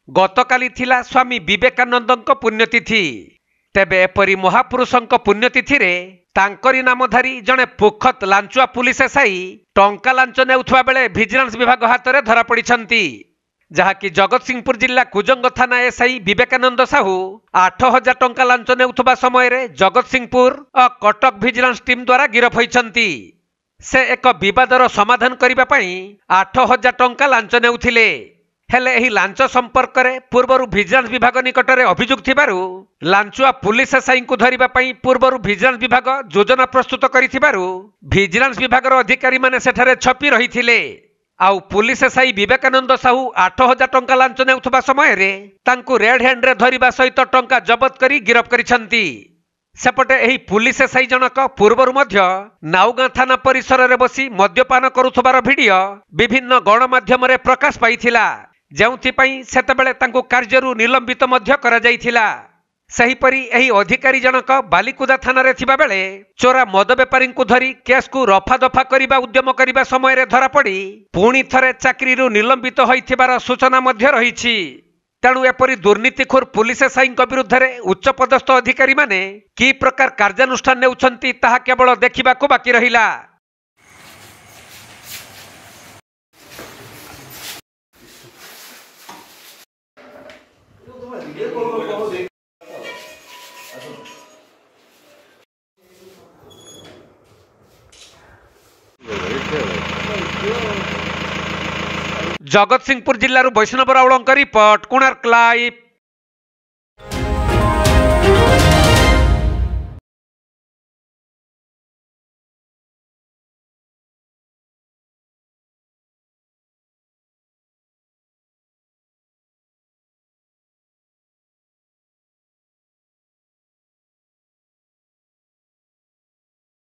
गतकाली थिला स्वामी विवेकानंदଙ୍କ पुण्यतिथि। तेबे एपरी महापुरुषଙ୍କ पुण्यतिथि रे तांकरी नामधारी जणे पोखत लांचुआ पुलिस एसआई टंका लांच नेउथवा बेले विजिलेंस विभाग हाथ में धरा पड़िछंती। जहाँकि जगतसिंहपुर जिला कुजंग थाना एसआई विवेकानंद साहू 8,000 टंका लांच नेउथवा समय रे जगतसिंहपुर और कटक विजिलेंस टीम द्वारा गिरफ होइछंती। से एक विवादर समाधान करिबा पई 8,000 टंका लांच नेउथिले। हेले एही लांच संपर्क में पूर्वर विजिलेंस विभाग निकट में अभियोग थिबारु लांचुआ पुलिस एसआई को धरिबा पई पूर्वर विजिलेंस विभाग योजना प्रस्तुत करिथिबारु विजिलेंस विभाग अधिकारी माने सेठारे छपी रहिथिले। आउ पुलिस एसआई विवेकानंद साहू 8,000 टंका लांच नेउथबा समय रे तांकु रेड हैंड रे धरिबा सहित टंका जबत करी गिरफ करिछंती। सेपटे एही पुलिस एसआई जनक पूर्वर मध्य नाउगां थाना परिसर रे बसी मद्यपान करुथबार वीडियो विभिन्न गणमाध्यम रे प्रकाश पाइथिला। जेउथिपई सेतेबेले तांकु कार्यरू निलंबित मध्य करा जाइथिला। सहीपरी एही अधिकारी जनक बालिकुदा थाना रे थिबा बेले चोरा मद बेपारी को धरी केस को रफा दफा करिबा उद्यम करिबा समय रे धरा पड़ी पुणी थरे चाकरीरू निलंबित होइथिबार सूचना मध्य रहिछि। तेणु एपरी दुर्नीतिखोर पुलिस एसआई विरुद्ध रे उच्च पदस्थ अधिकारी माने की प्रकार कार्यानुष्ठान नेउछंती ताहा केवल देखिबाकू बाकी रहिला। जगतसिंहपुर जिल्लारू वैष्णव रावलଙ୍କ रिपोर्ट, कोणार्क लाइव।